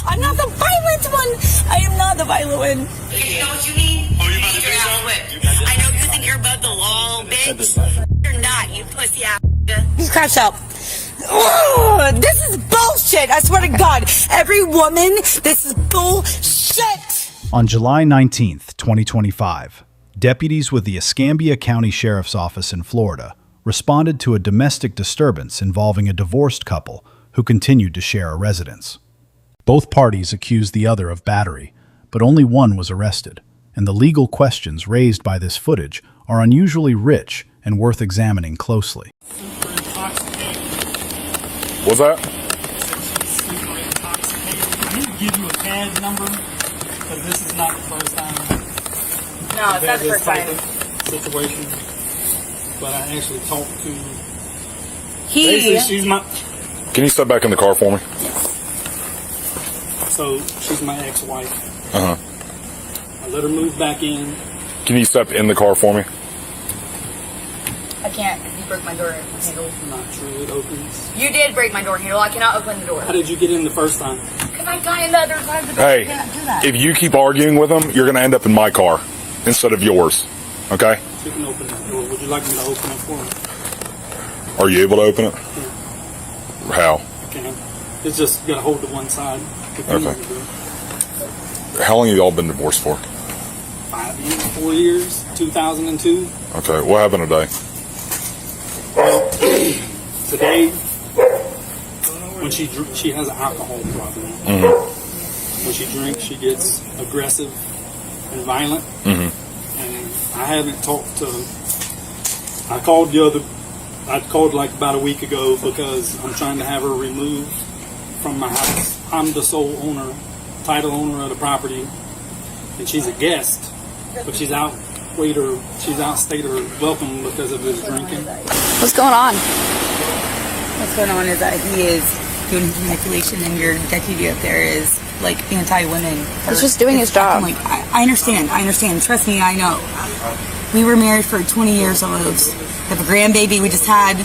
I'm not the violent one. I am not the violent one. You know what you need? Oh, you about to do something? I know you think you're above the law, bitch. You're not, you pussy ass. He's crashed out. Oh, this is bullshit. I swear to God. Every woman, this is bullshit. On July 19th, 2025, deputies with the Escambia County Sheriff's Office in Florida responded to a domestic disturbance involving a divorced couple who continued to share a residence. Both parties accused the other of battery, but only one was arrested, and the legal questions raised by this footage are unusually rich and worth examining closely. What's that? I need to give you a CAD number, because this is not the first time. No, it's not the first time. Situation. But I actually talked to... He... she's my... Can you step back in the car for me? So, she's my ex-wife. Uh-huh. I let her move back in. Can you step in the car for me? I can't, because you broke my door handle. Not true, it opens. You did break my door handle. I cannot open the door. How did you get in the first time? Because I got in the other side of the door. Hey, I can't do that. if you keep arguing with them, you're going to end up in my car instead of yours. Okay? She can open that door. Would you like me to open it for her? Are you able to open it? Yeah. How? Okay. It's just, you got to hold to one side. Okay. How long have y'all been divorced for? 5 years, 4 years, 2002. Okay. What happened today? Well, today, when she has an alcohol problem. Mm-hmm. When she drinks, she gets aggressive and violent. Mm-hmm. And I haven't talked to. I called like about a week ago because I'm trying to have her removed from my house. I'm the sole owner, title owner of the property, and she's a guest, but she's outstayed her welcome because of his drinking. What's going on? What's going on is that he is doing his manipulation, and your deputy up there is like anti-women. He's just doing his job. Like, I understand. Trust me, I know. We were married for 20 years almost. We have a grandbaby we just had.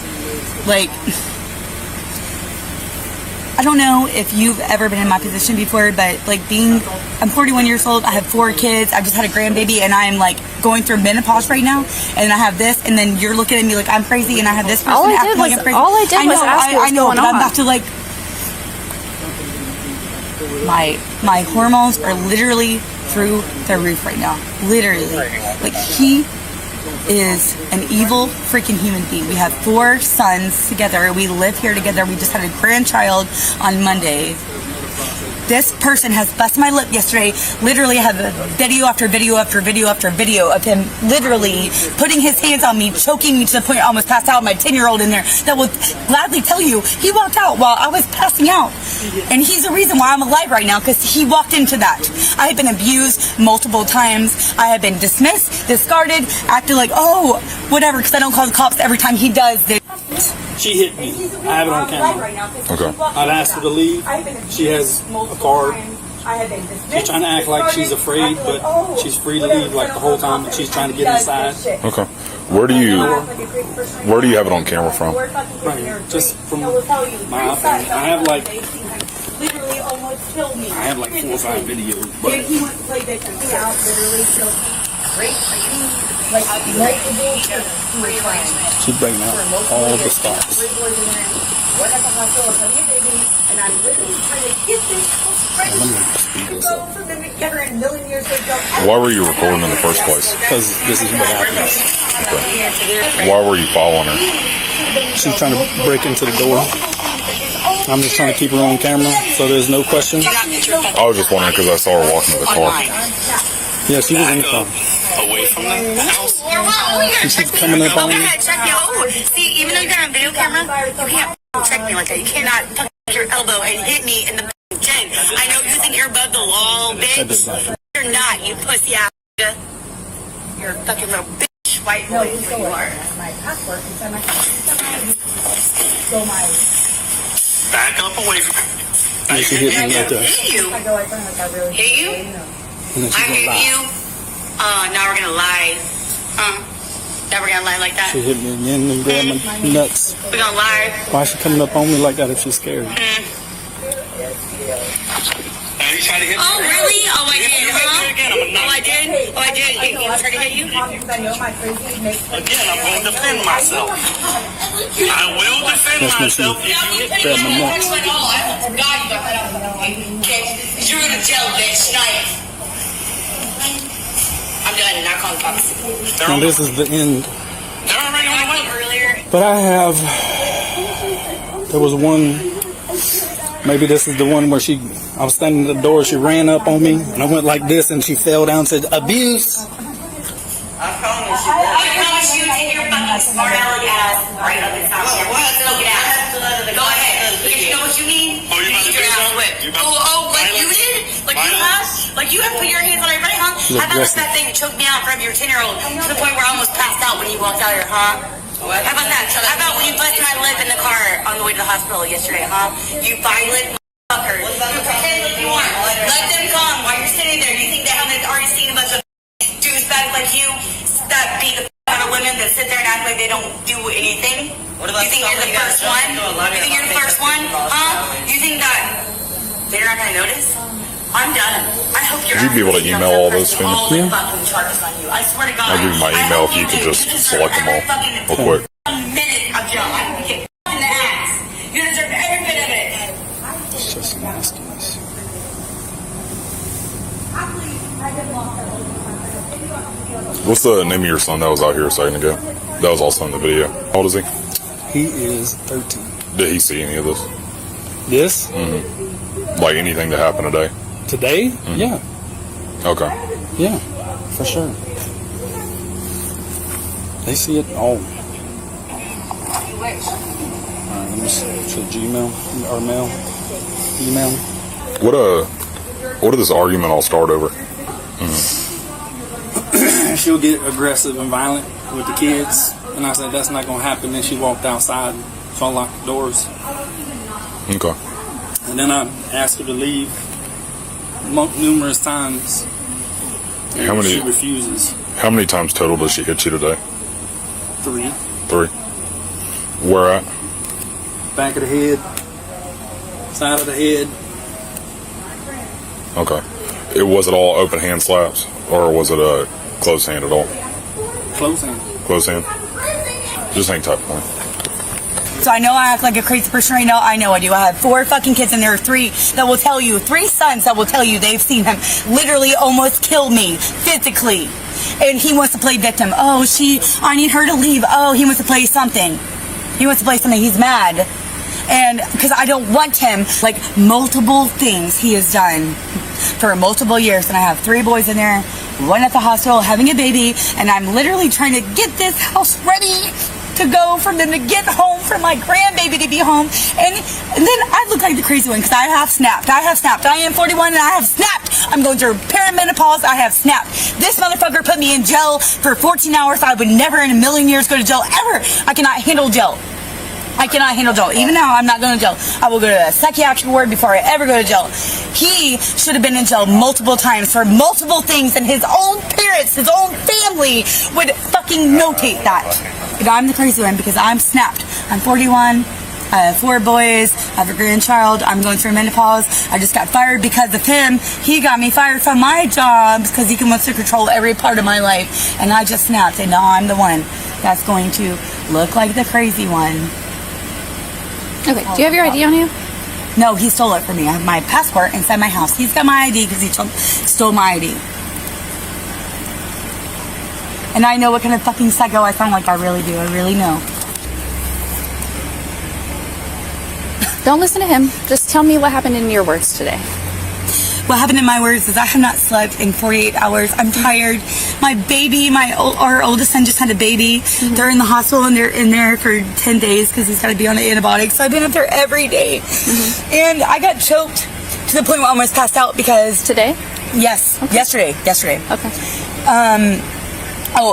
Like, I don't know if you've ever been in my position before, but like I'm 41 years old, I have 4 kids, I just had a grandbaby, and I'm like going through menopause right now, and I have this, and then you're looking at me like I'm crazy, and I have this person acting like I'm crazy. All I did was ask you what's going on. I'm about to like, my hormones are literally through the roof right now. Literally. Like, he is an evil freaking human being. We have 4 sons together. We live here together. We just had a grandchild on Monday. This person has busted my lip yesterday. Literally, I have a video after video after video after video of him literally putting his hands on me, choking me to the point I almost passed out. My 10-year-old in there that will gladly tell you he walked out while I was passing out. And he's the reason why I'm alive right now, because he walked into that. I have been abused multiple times. I have been dismissed, discarded, acted like, oh, whatever, because I don't call the cops every time he does this. She hit me. I have it on camera. Okay. I've asked her to leave. She has a card. She's trying to act like she's afraid, but she's free to leave like the whole time, and she's trying to get inside. Okay. Where do you have it on camera from? Right here, just from my iPhone. I have like 4 or 5 videos, but she's breaking out all the stops. Why were you recording in the first place? Because this is what happens. Okay. Why were you following her? She's trying to break into the door. I'm just trying to keep her on camera, so there's no question. I was just wondering because I saw her walking to the car. Yeah, she was in the car. Away from the house. She keeps coming up on me. See, even though you're on video camera, you can't check me like that. You cannot tuck your elbow and hit me in the chin. I know you think you're above the law, bitch. You're not, you pussy ass. You're a fucking little bitch, white boy. Is what you are. My passport. Back up away from And she hit me like that. Hit you? Hit you? And then I she's gonna hit lie. you. Now we're gonna lie. Now we're gonna lie like that. She hit me again and grabbed my nuts. We're gonna lie. Why is she coming up on me like that if she's scared? try to hit me. Oh, really? Oh, I did, huh? Again, I'm Oh, I did? Oh, I did? You tried to hit you? Again, I'm going to defend myself. I will defend myself if you grab my neck. You're in jail, bitch, tonight. I'm done. Not calling cops. Now, this is the end. They're already on the way. Earlier. But I have. There was one. Maybe this is the one where I was standing at the door. She ran up on me, and I went like this, and she fell down and said, "Abuse." I promise you, take your fucking smart aleck ass right up and stop here. Look at that. Go ahead. Because you know what you need? Oh, you about to do something? Like you did? Like you have? Like you have put your hands on everybody, huh? How about that thing choked me out in front of your 10-year-old to the point where I almost passed out when you walked out here, huh? How about that? How about when you busted my lip in the car on the way to the hospital yesterday, huh? You violent motherfucker. You pretend like you want. Let them come while you're sitting there. You think they haven't already seen a bunch of douchebags like you that beat the out of women that sit there and act like they don't do anything? You think you're the first one? You think you're the first one? Huh? You think that they're not going to notice? I'm done. I hope you're. Would you be able to email all those to me? Yeah. Charges on you. I swear to God. I'll give you my email if you could just select them all real quick. A minute of jail. I can get in the ass. You deserve every bit of it. It's just nastiness. What's the name of your son that was out here a second ago? That was also in the video. How old is he? He is 13. Did he see any of this? This? Like anything that happened today? Today? Yeah. Okay. Yeah, for sure. They see it all. Alright, let me see. Gmail or mail? Email. What did this argument all start over? She'll get aggressive and violent with the kids, and I said that's not going to happen. Then she walked outside, so I locked the doors. Okay. And then I asked her to leave numerous times. How many? She refuses. How many times total does she hit you today? 3. 3. Where at? Back of the head, side of the head. Okay. Was it all open hand slaps, or was it a closed hand at all? Close hand. Closed hand. Just hang tight for me. So I know I act like a crazy person right now. I know I do. I have 4 fucking kids, and there are 3 that will tell you, 3 sons that will tell you they've seen him literally almost kill me physically. And he wants to play victim. Oh, I need her to leave. Oh, he wants to play something. He wants to play something. He's mad. And because I don't want him, like multiple things he has done for multiple years. And I have 3 boys in there, 1 at the hospital having a baby, and I'm literally trying to get this house ready to go for them to get home, for my grandbaby to be home. And then I look like the crazy one because I have snapped. I am 41 and I have snapped. I'm going through perimenopause. I have snapped. This motherfucker put me in jail for 14 hours. I would never in a million years go to jail ever. I cannot handle jail. I cannot handle jail. Even now, I'm not going to jail. I will go to a psychiatric ward before I ever go to jail. He should have been in jail multiple times for multiple things, and his own parents, his own family would fucking notate that. But I'm the crazy one because I'm snapped. I'm 41. I have 4 boys. I have a grandchild. I'm going through menopause. I just got fired because of him. He got me fired from my jobs because he wants to control every part of my life. And I just snapped, and now I'm the one that's going to look like the crazy one. Okay, do you have your ID on you? No, he stole it from me. I have my passport inside my house. He's got my ID because he stole my ID. And I know what kind of fucking psycho I sound like. I really do. I really know. Don't listen to him. Just tell me what happened in your words today. What happened in my words is I have not slept in 48 hours. I'm tired. My baby, our oldest son just had a baby. Mm-hmm. They're in the hospital and they're in there for 10 days because he's got to be on antibiotics. So I've been up there every day. Mm-hmm. And I got choked to the point where I almost passed out because... Today? Yes. Okay. Yesterday. Okay.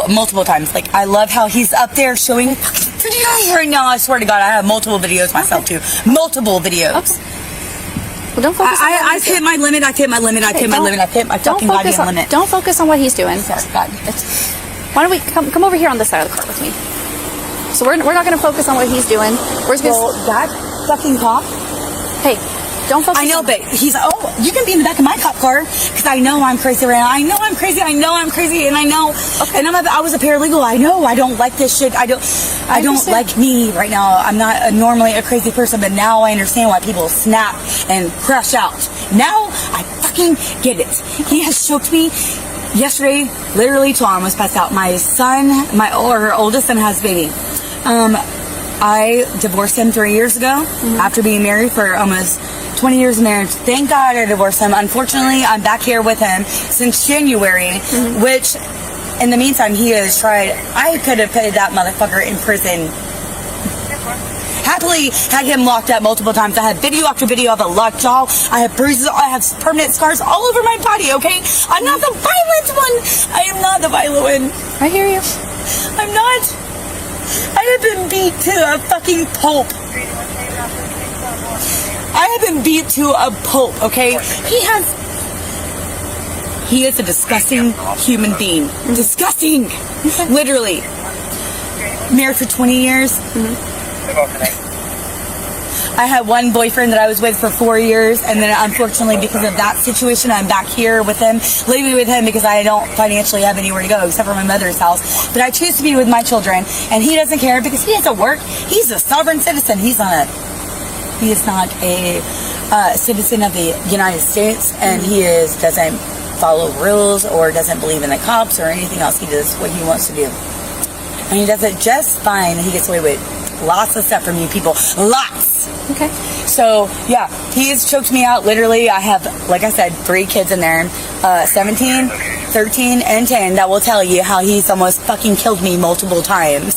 Multiple times. Like, I love how he's up there showing videos right now. I swear to God, I have multiple videos myself too. Multiple videos. Okay. Well, don't focus on I've hit my limit. I've hit my fucking goddamn limit. Don't focus on what he's doing. Sorry, God. Why don't we come over here on this side of the car with me? So we're not going to focus on what he's doing. We're just that fucking cop. Hey, Don't focus. I know, on but he's, oh, you can be in the back of my cop car because I know I'm crazy right now. I know I'm crazy. And I know, and I was a paralegal. I know I don't like this shit. I don't like me right now. I'm not normally a crazy person, but now I understand why people snap and crash out. Now I fucking get it. He has choked me. Yesterday, literally till I almost passed out. My son, her oldest son has a baby. I divorced him 3 years ago after being married for almost 20 years of marriage. Thank God I divorced him. Unfortunately, I'm back here with him since January, which in the meantime, he has tried. I could have put that motherfucker in prison. Happily had him locked up multiple times. I have video after video of a locked jaw. I have bruises. I have permanent scars all over my body, okay? I'm not the violent one. I am not the violent one. I hear you. I'm not. I have been beat to a fucking pulp. I have been beat to a pulp, okay? He is a disgusting human being. Disgusting. Literally. Married for 20 years. I had one boyfriend that I was with for 4 years, and then unfortunately because of that situation, I'm back here with him, living with him because I don't financially have anywhere to go except for my mother's house. But I choose to be with my children, and he doesn't care because he has to work. He's a sovereign citizen. He is not a citizen of the United States, and he doesn't follow rules or doesn't believe in the cops or anything else. He does what he wants to do, and he does it just fine. He gets away with lots of stuff from you people. Lots. Okay. So, yeah, he has choked me out. Literally, I have, like I said, 3 kids in there. 17, 13, and 10 that will tell you how he's almost fucking killed me multiple times.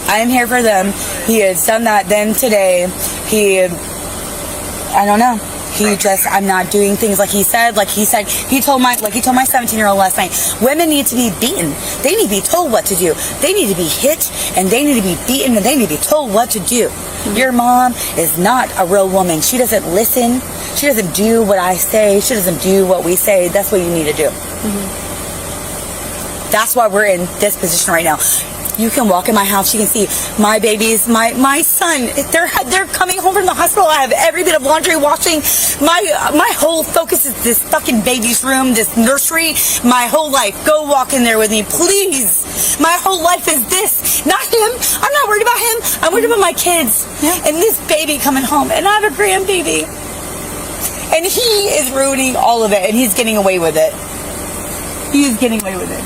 I am here for them. He has done that. Then today, I don't know. I'm not doing things like he said. He told my 17-year-old last night, women need to be beaten. They need to be told what to do. They need to be hit, and they need to be beaten, and they need to be told what to do. Your mom is not a real woman. She doesn't listen. She doesn't do what I say. She doesn't do what we say. That's what you need to do. That's why we're in this position right now. You can walk in my house. You can see my babies, my son. They're coming home from the hospital. I have every bit of laundry washing. My whole focus is this fucking baby's room, this nursery. My whole life. Go walk in there with me, please. My whole life is this, not him. I'm not worried about him. I'm worried about my kids and this baby coming home. And I have a grandbaby, and he is ruining all of it, and he's getting away with it. He is getting away with it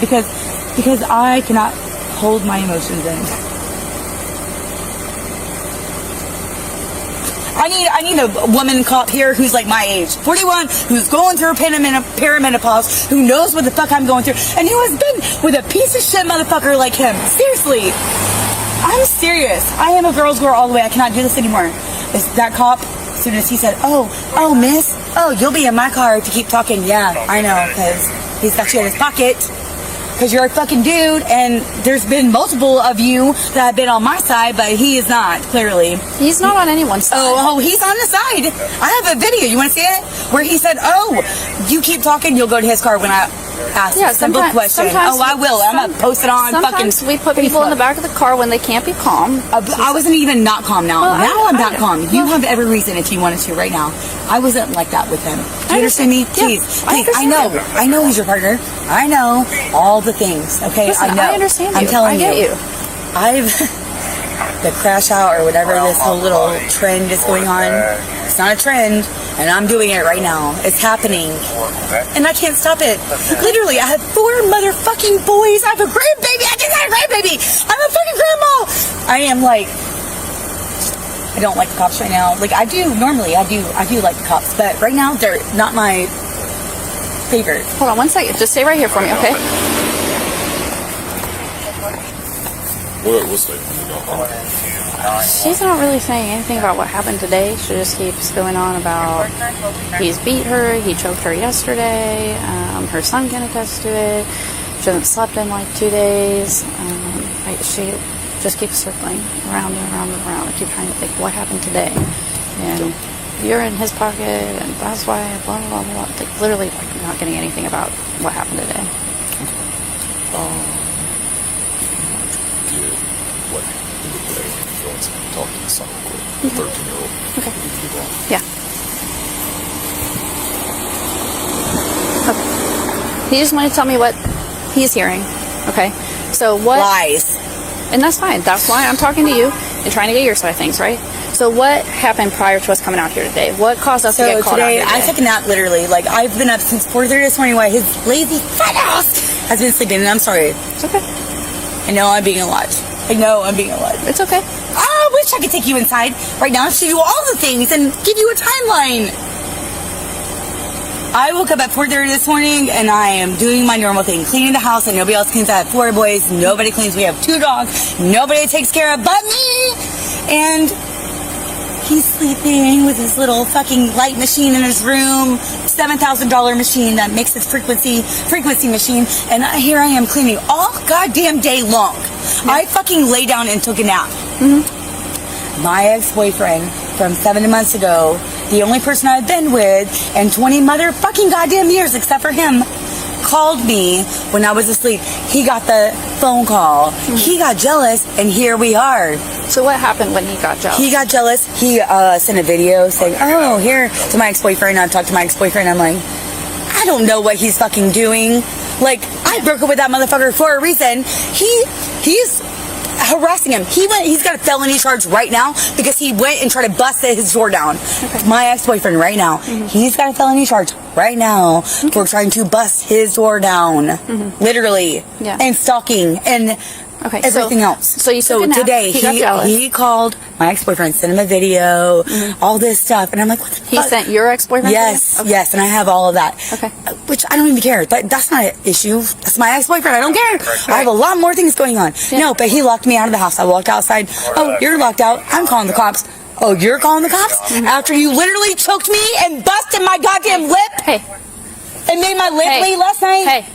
because I cannot hold my emotions in. I need a woman cop here who's like my age, 41, who's going through perimenopause, who knows what the fuck I'm going through, and who has been with a piece of shit motherfucker like him. Seriously. I'm serious. I am a girl's girl all the way. I cannot do this anymore. That cop, as soon as he said, oh, miss, you'll be in my car if you keep talking. Yeah, I know, because he's got you in his pocket. Because you're a fucking dude, and there's been multiple of you that have been on my side, but he is not, clearly. He's not on anyone's side. Oh, he's on the side. I have a video. You want to see it? Where he said, you keep talking, you'll go to his car when I ask a simple question. I will. I'm going to post it on fucking Sometimes we put people in the back of the car when they can't be calm. I wasn't even not calm now. Now I'm not calm. You have every reason if you wanted to right now. I wasn't like that with him. Do you understand me? Please. I know he's your partner. I know all the things. Okay, Listen, I know. I understand you. I'm telling I get you. the crash out or whatever this whole little trend is going on. It's not a trend, and I'm doing it right now. It's happening, and I can't stop it. Literally, I have 4 motherfucking boys. I have a grandbaby. I just had a grandbaby. I'm a fucking grandma. I am like, I don't like the cops right now. Like I do normally. I do like the cops, but right now they're not my favorite. Hold on 1 second. Just stay right here for me, okay? What statement? She's not really saying anything about what happened today. She just keeps going on about he's beat her, he choked her yesterday, her son can attest to it, she hasn't slept in like 2 days. She just keeps circling around and around and around. I keep trying to think what happened today. And you're in his pocket, and that's why, blah, blah, blah, blah. Like, literally, like, not getting anything about what happened today. What happened today? Talk to the son real quick. The 13-year-old. Okay. Yeah. He just wanted to tell me what he's hearing. Okay. So what? Lies. And that's fine. That's why I'm talking to you and trying to get your side of things, right? So what happened prior to us coming out here today? What caused us to get caught today, out here I took a nap literally. Like, I've been up since 4:30 this morning while his lazy fat ass has been sleeping, and I'm sorry. It's okay. I know I'm being a lot. I know I'm being a lot. It's okay. I wish I could take you inside right now and show you all the things and give you a timeline. I woke up at 4:30 this morning and I am doing my normal thing, cleaning the house, and nobody else cleans. I have 4 boys, nobody cleans. We have 2 dogs, nobody takes care of but me. And he's sleeping with his little fucking light machine in his room, $7,000 machine that makes his frequency machine. And here I am cleaning all goddamn day long. I fucking lay down and took a nap. My ex-boyfriend from 7 months ago, the only person I've been with in 20 motherfucking goddamn years except for him, called me when I was asleep. He got the phone call. He got jealous, and here we are. So what happened when he got jealous? He got jealous. He sent a video saying, oh, here, to my ex-boyfriend. I've talked to my ex-boyfriend. I'm like, I don't know what he's fucking doing. Like, I broke up with that motherfucker for a reason. He's harassing him. He's got a felony charge right now because he went and tried to bust his door down. Okay. My ex-boyfriend right now, he's got a felony charge right now for trying to bust his door down. Literally. Yeah. And stalking and everything else. So today he called my ex-boyfriend, sent him a video, all this stuff, and I'm like, what the fuck? He sent your ex-boyfriend? Yes, yes, and I have all of that. Okay. Which I don't even care. That's not an issue. That's my ex-boyfriend. I don't care. I have a lot more things going on. Yeah. No, but he locked me out of the house. I walked outside. Oh, you're locked out. I'm calling the cops. Oh, you're calling the cops? After you literally choked me and busted my goddamn lip? Hey. And made my lip bleed last night? Hey.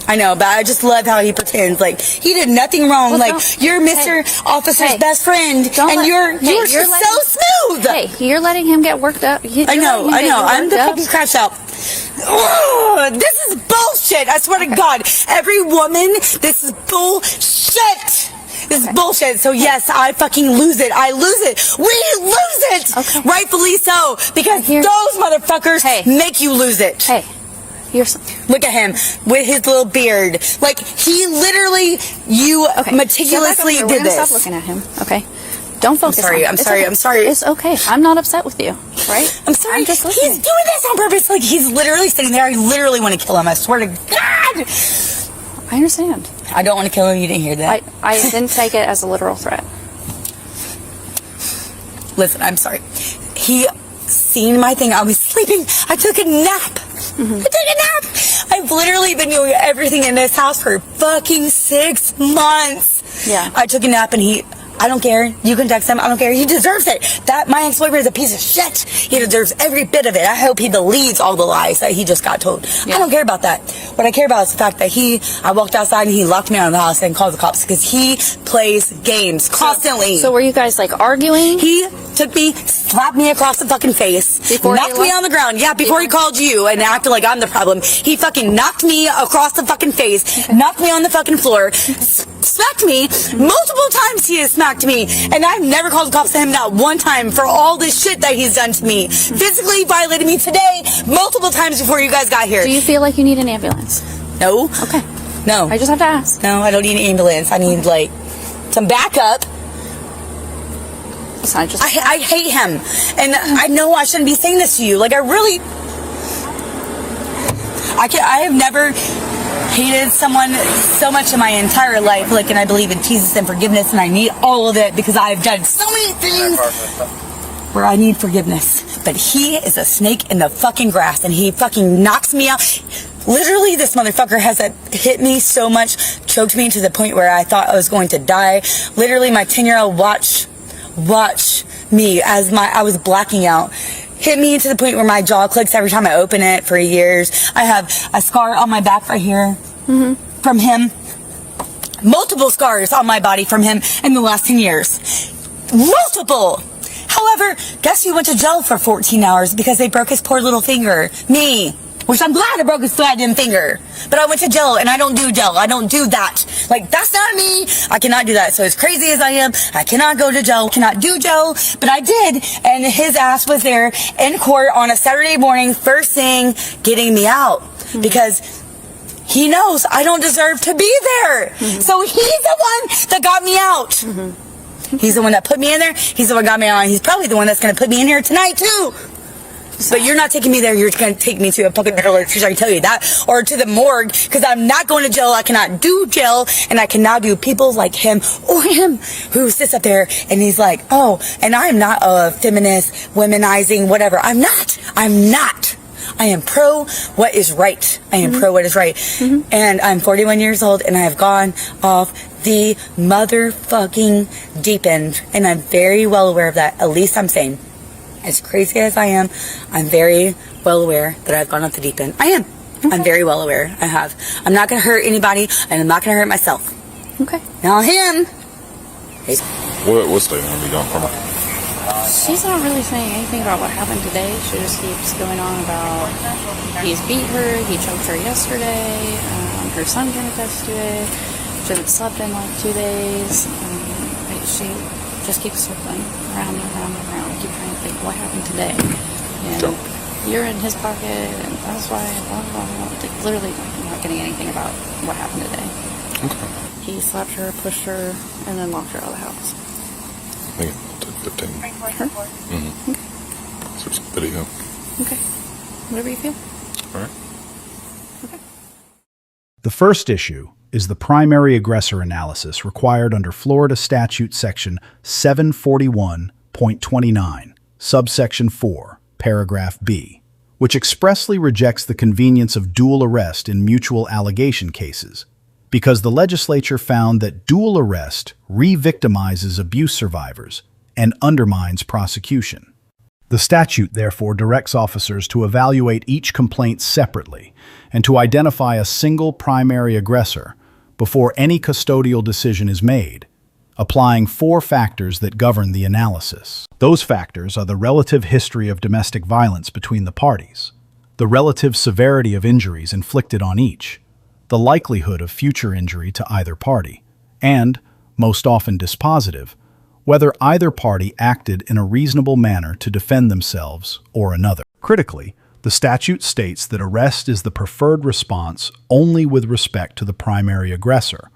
I know, but I just love how he pretends like he did nothing wrong. Well, like you're Mr. Officer's best friend, and you're so smooth. Hey, you're letting him get worked up. I know. I'm the fucking crash out. Ugh, this is bullshit. I swear to God, every woman, this is bullshit. This is bullshit. So yes, I fucking lose it. I lose it. We lose it. Okay. Rightfully so, because those motherfuckers make you lose it. Hey. Look at him with his little beard. Like, he literally, meticulously did this. Stop looking at him, okay? Don't focus on him. I'm sorry. It's okay. I'm not upset with you, right? I'm sorry. He's doing this on purpose. Like, he's literally sitting there. I literally want to kill him. I swear to God. I understand. I don't want to kill him. You didn't hear that. I didn't take it as a literal threat. Listen, I'm sorry. He seen my thing. I was sleeping. I took a nap. I took a nap. I've literally been doing everything in this house for fucking 6 months. Yeah. I took a nap and I don't care. You can text him. I don't care. He deserves it. My ex-boyfriend is a piece of shit. He deserves every bit of it. I hope he believes all the lies that he just got told. Yeah. I don't care about that. What I care about is the fact that I walked outside and he locked me out of the house and called the cops because he plays games constantly. So were you guys like arguing? He took me, slapped me across the fucking face, knocked me on the ground. Yeah, before he called you and acted like I'm the problem. He fucking knocked me across the fucking face, knocked me on the fucking floor, smacked me. Multiple times he has smacked me, and I've never called the cops to him, not one time, for all this shit that he's done to me. Physically violated me today multiple times before you guys got here. Do you feel like you need an ambulance? No. Okay. No. I just have to ask. No, I don't need an ambulance. I need, like, some backup. I hate him, and I know I shouldn't be saying this to you. Like, I have never hated someone so much in my entire life. Like, and I believe in Jesus and forgiveness, and I need all of it because I've done so many things where I need forgiveness. But he is a snake in the fucking grass, and he fucking knocks me out. Literally, this motherfucker has hit me so much, choked me to the point where I thought I was going to die. Literally, my 10-year-old watch me as I was blacking out. Hit me to the point where my jaw clicks every time I open it for years. I have a scar on my back right here from him. Multiple scars on my body from him in the last 10 years. Multiple. However, guess who went to jail for 14 hours because they broke his poor little finger? Me. Which I'm glad I broke his goddamn finger. But I went to jail, and I don't do jail. I don't do that. Like, that's not me. I cannot do that. So as crazy as I am, I cannot go to jail, cannot do jail. But I did, and his ass was there in court on a Saturday morning, first thing, getting me out. because he knows I don't deserve to be there. So he's the one that got me out. He's the one that put me in there. He's the one that got me out. He's probably the one that's going to put me in here tonight too. But you're not taking me there. You're going to take me to a fucking medical electrician. I can tell you that. Or to the morgue, because I'm not going to jail. I cannot do jail, and I cannot do people like him or him who sits up there and he's like, oh, and I am not a feminist, womanizing, whatever. I'm not. I am pro what is right. I am pro what is right. And I'm 41 years old, and I have gone off the motherfucking deep end. And I'm very well aware of that. At least I'm sane. As crazy as I am, I'm very well aware that I've gone off the deep end. I am. Okay. I'm very well aware. I have. I'm not going to hurt anybody, and I'm not going to hurt myself. Okay. Now him. What statement are we going from? She's not really saying anything about what happened today. She just keeps going on about he's beat her, he choked her yesterday, her son can attest to it, she hasn't slept in like 2 days. She just keeps circling around and around and around. I keep trying to think what happened today. And you're in his pocket, and that's why, blah, blah, blah. Like, literally, I'm not getting anything about what happened today. Okay. He slapped her, pushed her, and then locked her out of the house. I think it took 15. Her? Mm-hmm. Okay. So there's a video. Okay. Whatever you feel. All right. Okay. The first issue is the primary aggressor analysis required under Florida Statute Section 741.29, subsection 4, paragraph B, which expressly rejects the convenience of dual arrest in mutual allegation cases, because the legislature found that dual arrest re-victimizes abuse survivors and undermines prosecution. The statute, therefore, directs officers to evaluate each complaint separately and to identify a single primary aggressor before any custodial decision is made, applying 4 factors that govern the analysis. Those factors are the relative history of domestic violence between the parties, the relative severity of injuries inflicted on each, the likelihood of future injury to either party, and, most often dispositive, whether either party acted in a reasonable manner to defend themselves or another. Critically, the statute states that arrest is the preferred response only with respect to the primary aggressor,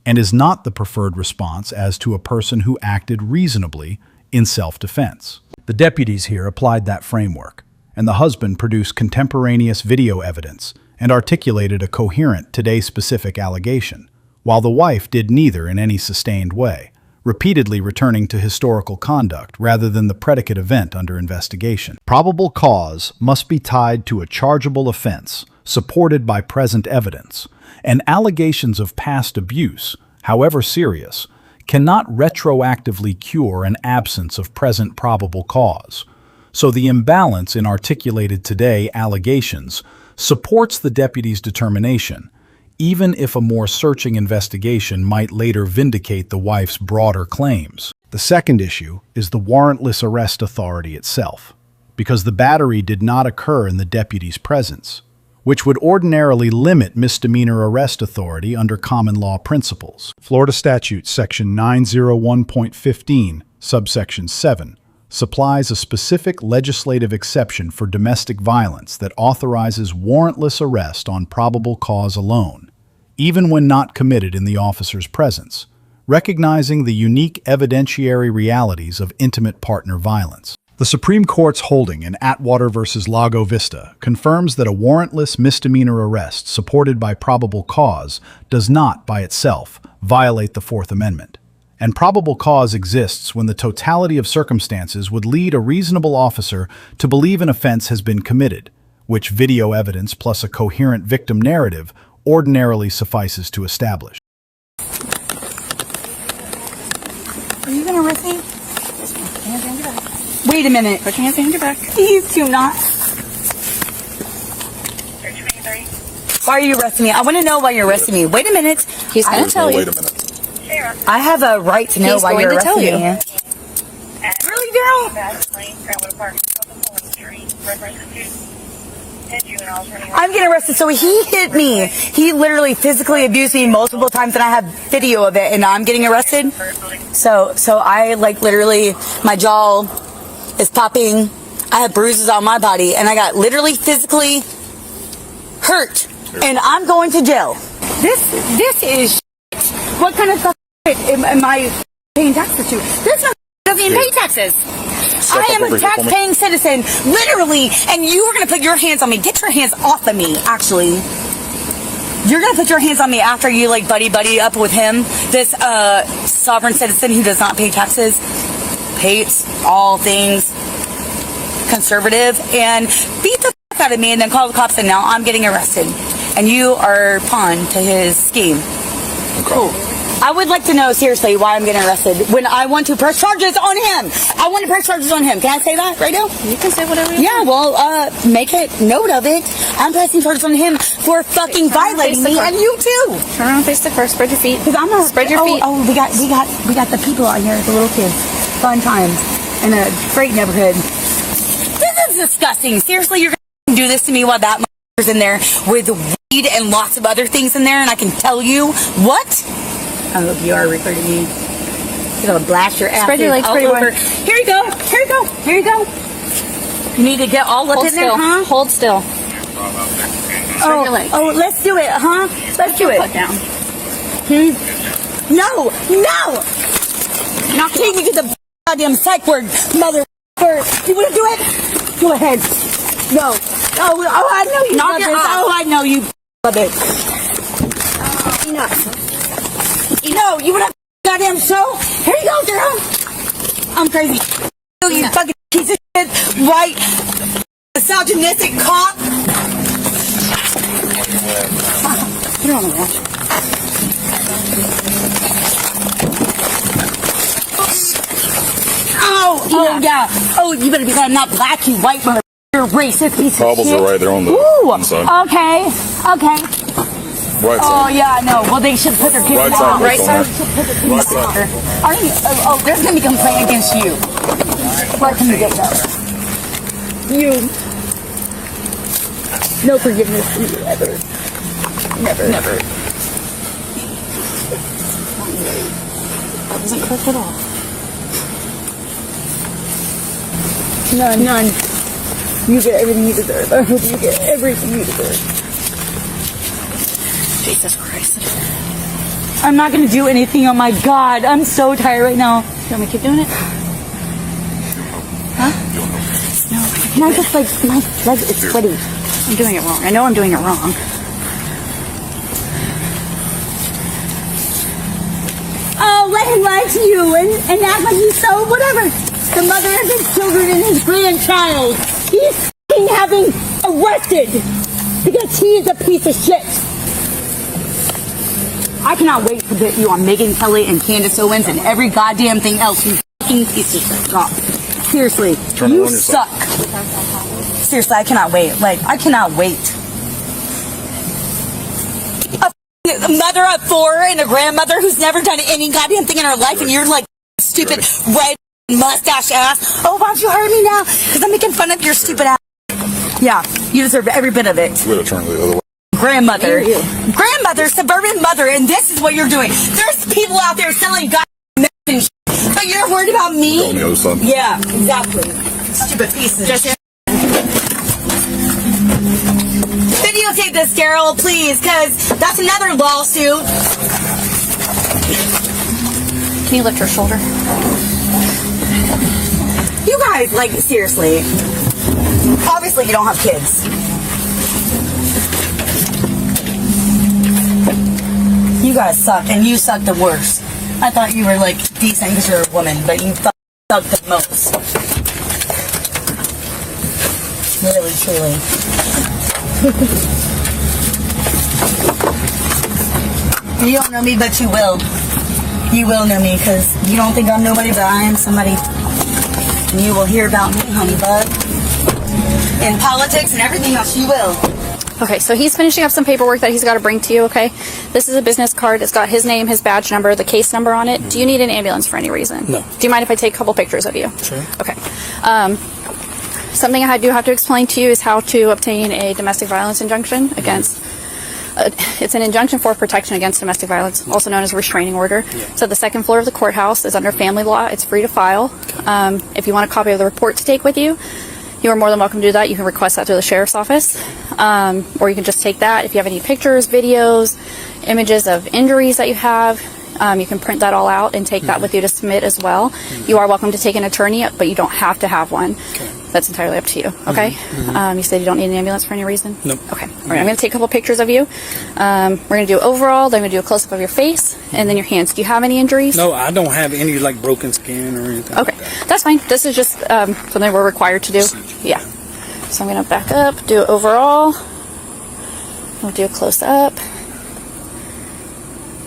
and is not the preferred response as to a person who acted reasonably in self-defense. The deputies here applied that framework, and the husband produced contemporaneous video evidence and articulated a coherent today-specific allegation, while the wife did neither in any sustained way, repeatedly returning to historical conduct rather than the predicate event under investigation. Probable cause must be tied to a chargeable offense, supported by present evidence, and allegations of past abuse, however serious, cannot retroactively cure an absence of present probable cause. So the imbalance in articulated today allegations supports the deputy's determination, even if a more searching investigation might later vindicate the wife's broader claims. The second issue is the warrantless arrest authority itself, because the battery did not occur in the deputy's presence, which would ordinarily limit misdemeanor arrest authority under common law principles. Florida Statute Section 901.15, subsection 7, supplies a specific legislative exception for domestic violence that authorizes warrantless arrest on probable cause alone, even when not committed in the officer's presence, recognizing the unique evidentiary realities of intimate partner violence. The Supreme Court's holding in Atwater v. Lago Vista confirms that a warrantless misdemeanor arrest supported by probable cause does not, by itself, violate the Fourth Amendment. And probable cause exists when the totality of circumstances would lead a reasonable officer to believe an offense has been committed, which video evidence plus a coherent victim narrative ordinarily suffices to establish. Are you gonna arrest me? Wait a minute. Put your hands behind your back. Please do not. Why are you arresting me? I want to know why you're arresting me. Wait a minute. He's going to tell you. Wait a minute. I have a right to know why you're arresting me. Really, girl? I'm getting arrested. So he hit me. He literally physically abused me multiple times, and I have video of it, and I'm getting arrested. So I like literally, my jaw is popping. I have bruises on my body, and I got literally physically hurt, and I'm going to jail. This is shit. What kind of shit am I paying taxes to? This doesn't even pay taxes. I am a tax-paying citizen, literally, and you are going to put your hands on me. Get your hands off of me, actually. You're going to put your hands on me after you, like, buddy up with him, this sovereign citizen who does not pay taxes, hates all things conservative, and beat the fuck out of me and then call the cops, and now I'm getting arrested. And you are pawn to his scheme. Okay. Cool. I would like to know, seriously, why I'm getting arrested when I want to press charges on him. I want to press charges on him. Can I say that right now? You can say whatever you want. Yeah, well, make it note of it. I'm pressing charges on him for fucking violating me, and you too. Turn around, face the car, spread your feet. Because I'm not spread your feet. Oh, we got the people out here, the little kids. Fun times in a great neighborhood. This is disgusting. Seriously, you're gonna do this to me while that motherfucker's in there with weed and lots of other things in there, and I can tell you what? I hope you are recording me. You're gonna blast your ass. Spread your legs all pretty over. wide. Here you go. Here you go. Here you go. You need to get all up in there, huh? Hold still. Oh, your legs. Oh, let's do it, huh? Let's do it. Put down. No. Not take me to the goddamn psych ward, motherfucker. You wanna do it? Go ahead. No. Oh, I know you love this. Oh, I know you love it. Enough. No, you want a goddamn show? Here you go, girl. I'm crazy. You fucking piece of shit, white, misogynistic cop. Put it on the wall. Oh, yeah. Oh, you better be glad I'm not black, you white mother. You're racist piece of shit. Cobbles are right there on the inside. Okay. Right side. Oh, yeah, I know. Well, they should put their kids Right in side. the Right side. Right side. There's going to be a complaint against you. Where can you get that? You. No forgiveness for you ever. Never. That wasn't correct at all. None. You get everything you deserve. I hope you get everything you deserve. Jesus Christ. I'm not going to do anything. Oh my God. I'm so tired right now. You want me to keep doing it? Huh? No. Can I just, like, my leg is sweaty. I'm doing it wrong. I know I'm doing it wrong. Oh, let him lie to you and act like he's so whatever. The mother of his children and his grandchild. He's f***ing having arrested because he is a piece of shit. I cannot wait to get you on Megyn Kelly and Candace Owens and every goddamn thing else, you f***ing piece of shit. Stop. Seriously, you suck. Seriously, I cannot wait. Like, I cannot wait. A mother of 4 and a grandmother who's never done any goddamn thing in her life, and you're like stupid red mustache ass. Oh, why don't you hurt me now? Because I'm making fun of your stupid ass. Yeah, you deserve every bit of it. We're going to turn the other way. Grandmother, suburban mother, and this is what you're doing. There's people out there selling goddamn and shit, but you're worried about me? On the other side. Yeah, exactly. Stupid pieces. Videotape this, Daryl, please, because that's another lawsuit. Can you lift her shoulder? You guys, like, seriously. Obviously, you don't have kids. You guys suck, and you suck the worst. I thought you were, like, decent because you're a woman, but you suck the most. Really, truly. You don't know me, but you will. You will know me, because you don't think I'm nobody, but I am somebody. And you will hear about me, honey bud. In politics and everything else, you will. Okay, so he's finishing up some paperwork that he's got to bring to you, okay? This is a business card. It's got his name, his badge number, the case number on it. Do you need an ambulance for any reason? No. Do you mind if I take a couple pictures of you? Sure. Okay. Something I do have to explain to you is how to obtain a domestic violence injunction against... it's an injunction for protection against domestic violence, also known as a restraining order. Yeah. So the second floor of the courthouse is under family law. It's free to file. If you want a copy of the report to take with you, You are more than welcome to do that. You can request that through the sheriff's office, or you can just take that. If you have any pictures, videos, images of injuries that you have, you can print that all out and take that with you to submit as well. You are welcome to take an attorney, but you don't have to have one. That's entirely up to you. Okay. You said you don't need an ambulance for any reason? Nope. Okay. All right. I'm going to take a couple pictures of you. We're going to do overall. Then I'm going to do a close up of your face and then your hands. Do you have any injuries? No, I don't have any like broken skin or anything. Okay, like that. that's fine. This is just something we're required to do. Yeah. So I'm going to back up, do it overall. We'll do a close up.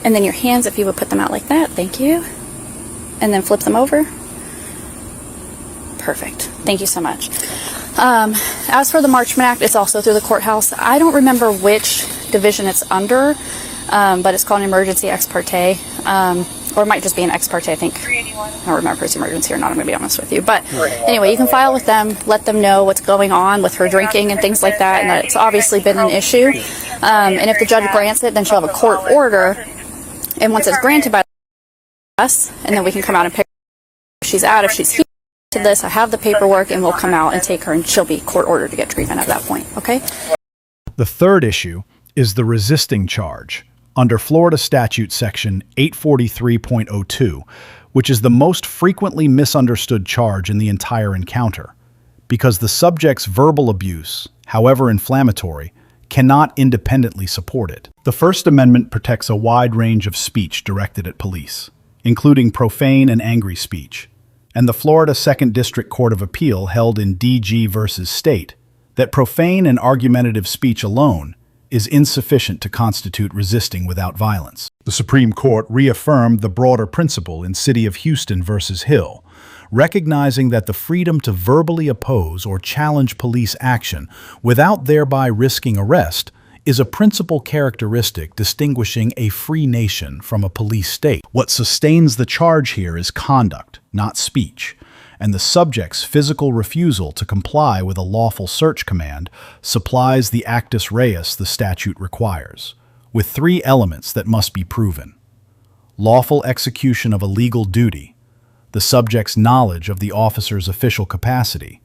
And then your hands, if you would put them out like that. Thank you. And then flip them over. Perfect. Thank you so much. As for the Marchman Act, it's also through the courthouse. I don't remember which division it's under, but it's called an emergency ex parte, or it might just be an ex parte, I think. I don't remember if it's emergency or not, I'm going to be honest with you. But anyway, you can file with them, let them know what's going on with her drinking and things like that, and that it's obviously been an issue. And if the judge grants it, then she'll have a court order. And once it's granted by us, and then we can come out and pick her if she's out, if she's here to this, I have the paperwork, and we'll come out and take her, and she'll be court ordered to get treatment at that point, okay? The third issue is the resisting charge under Florida Statute Section 843.02, which is the most frequently misunderstood charge in the entire encounter, because the subject's verbal abuse, however inflammatory, cannot independently support it. The First Amendment protects a wide range of speech directed at police, including profane and angry speech, and the Florida 2nd District Court of Appeal held in DG versus State that profane and argumentative speech alone is insufficient to constitute resisting without violence. The Supreme Court reaffirmed the broader principle in City of Houston versus Hill, recognizing that the freedom to verbally oppose or challenge police action without thereby risking arrest is a principal characteristic distinguishing a free nation from a police state. What sustains the charge here is conduct, not speech, and the subject's physical refusal to comply with a lawful search command supplies the actus reus the statute requires, with 3 elements that must be proven: lawful execution of a legal duty, the subject's knowledge of the officer's official capacity,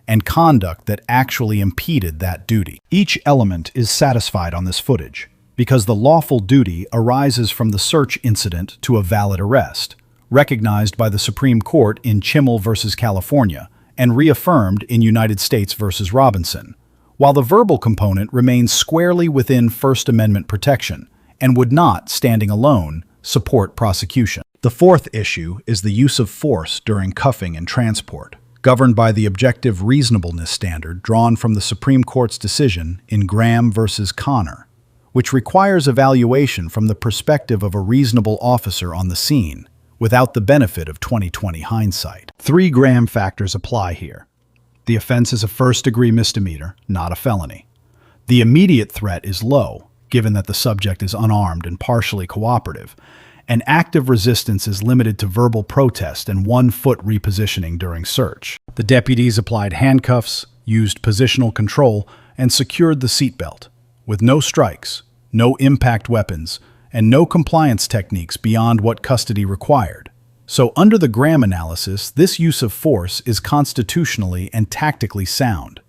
and conduct that actually impeded that duty. Each element is satisfied on this footage, because the lawful duty arises from the search incident to a valid arrest, recognized by the Supreme Court in Hiibel versus California and reaffirmed in United States versus Robinson, while the verbal component remains squarely within First Amendment protection and would not, standing alone, support prosecution. The fourth issue is the use of force during cuffing and transport, governed by the objective reasonableness standard drawn from the Supreme Court's decision in Graham versus Connor, which requires evaluation from the perspective of a reasonable officer on the scene, without the benefit of 20/20 hindsight. 3 Graham factors apply here. The offense is a first-degree misdemeanor, not a felony. The immediate threat is low, given that the subject is unarmed and partially cooperative, and active resistance is limited to verbal protest and 1-foot repositioning during search. The deputies applied handcuffs, used positional control, and secured the seatbelt, with no strikes, no impact weapons, and no compliance techniques beyond what custody required. So under the Graham analysis, this use of force is constitutionally and tactically sound,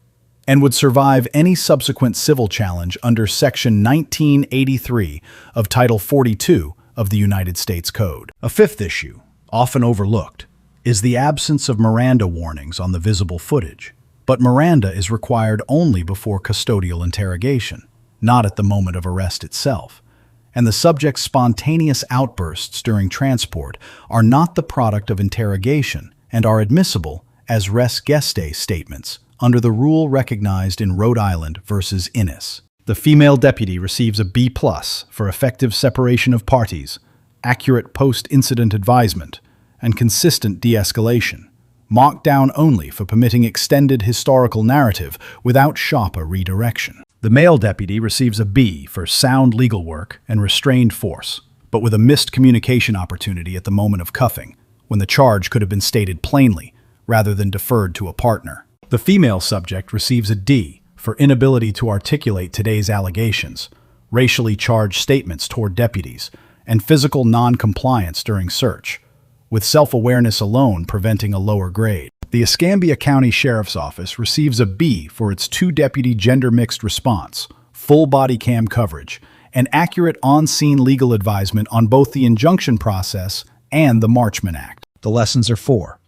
and would survive any subsequent civil challenge under Section 1983 of Title 42 of the United States Code. A fifth issue, often overlooked, is the absence of Miranda warnings on the visible footage. But Miranda is required only before custodial interrogation, not at the moment of arrest itself. And the subject's spontaneous outbursts during transport are not the product of interrogation and are admissible as res gestae statements under the rule recognized in Rhode Island versus Innis. The female deputy receives a B+ for effective separation of parties, accurate post-incident advisement, and consistent de-escalation. Marked down only for permitting extended historical narrative without sharper redirection. The male deputy receives a B for sound legal work and restrained force, but with a missed communication opportunity at the moment of cuffing, when the charge could have been stated plainly rather than deferred to a partner. The female subject receives a D for inability to articulate today's allegations, racially charged statements toward deputies, and physical non-compliance during search, with self-awareness alone preventing a lower grade. The Escambia County Sheriff's Office receives a B for its 2-deputy gender-mixed response, full body cam coverage, and accurate on-scene legal advisement on both the injunction process and the Marchman Act. The lessons are 4.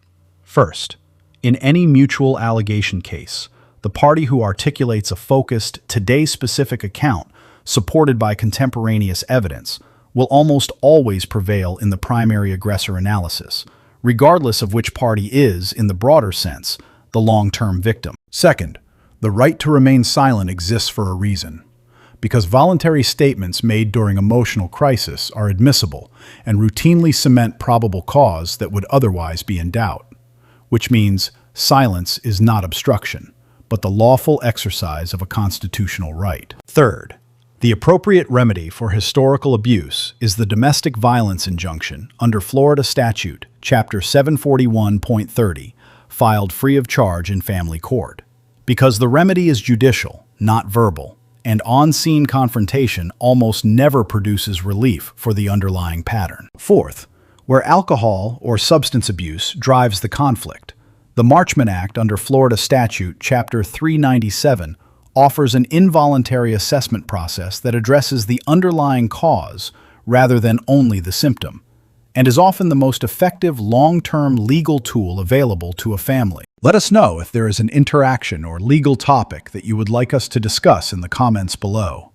First, in any mutual allegation case, the party who articulates a focused, today-specific account supported by contemporaneous evidence will almost always prevail in the primary aggressor analysis, regardless of which party is, in the broader sense, the long-term victim. Second, the right to remain silent exists for a reason, because voluntary statements made during emotional crisis are admissible and routinely cement probable cause that would otherwise be in doubt, which means silence is not obstruction, but the lawful exercise of a constitutional right. Third, the appropriate remedy for historical abuse is the domestic violence injunction under Florida Statute, Chapter 741.30, filed free of charge in family court. Because the remedy is judicial, not verbal, and on-scene confrontation almost never produces relief for the underlying pattern. Fourth, where alcohol or substance abuse drives the conflict, the Marchman Act under Florida Statute, Chapter 397, offers an involuntary assessment process that addresses the underlying cause rather than only the symptom, and is often the most effective long-term legal tool available to a family. Let us know if there is an interaction or legal topic that you would like us to discuss in the comments below.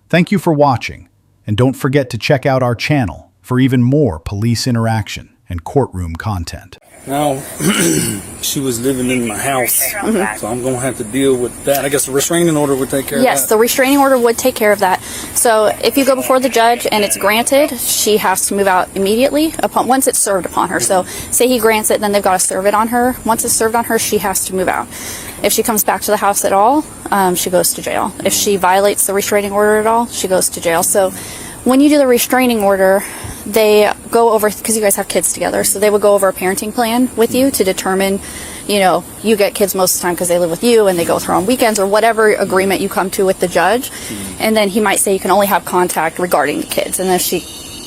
Thank you for watching, and don't forget to check out our channel for even more police interaction and courtroom content. Now, she was living in my house, so I'm going to have to deal with that. I guess the restraining order would take care of that. Yes, the restraining order would take care of that. So if you go before the judge and it's granted, she has to move out immediately once it's served upon her. So say he grants it, then they've got to serve it on her. Once it's served on her, she has to move out. If she comes back to the house at all, she goes to jail. If she violates the restraining order at all, she goes to jail. So when you do the restraining order, they go over, because you guys have kids together, so they would go over a parenting plan with you to determine, you get kids most of the time because they live with you and they go through on weekends or whatever agreement you come to with the judge. And then he might say you can only have contact regarding the kids. And if she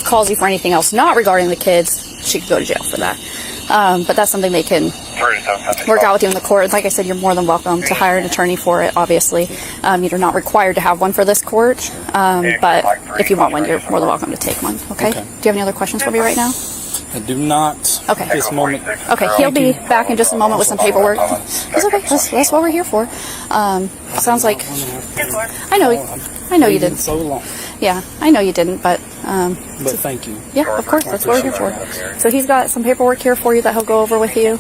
calls you for anything else not regarding the kids, she could go to jail for that. But that's something they can work out with you in the court. Like I said, you're more than welcome to hire an attorney for it, obviously. You're not required to have one for this court, but if you want one, you're more than welcome to take one, okay? Do you have any other questions for me right now? I do not Okay. at this moment. Okay, he'll be back in just a moment with some paperwork. That's okay, that's what we're here for. Sounds like, I know you didn't. So long. Yeah, I know you didn't, but Thank you. yeah, of course, that's what we're here for. So he's got some paperwork here for you that he'll go over with you.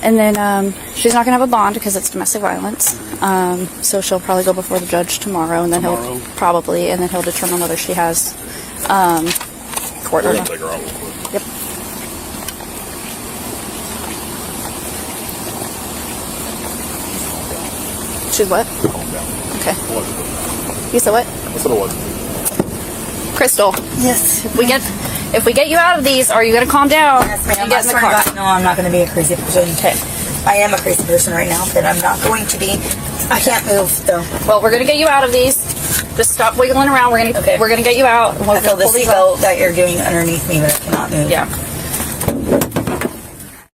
And then she's not going to have a bond because it's domestic violence. So she'll probably go before the judge tomorrow, and then he'll determine whether she has court We're or going not. to take her out real quick. Yep. She's what? Calm down. Okay. What? You said what? I said it was. Crystal. Yes. If we get you out of these, are you going to calm down? Yes, when ma'am. you get in the car? No, I'm not going to be a crazy person. I am a crazy person right now, but I'm not going to be. I can't move, though. Well, we're going to get you out of these. Just stop wiggling around. We're going to get you out. And I feel the pull these out. seatbelt that you're doing underneath me, but I cannot move. Yeah.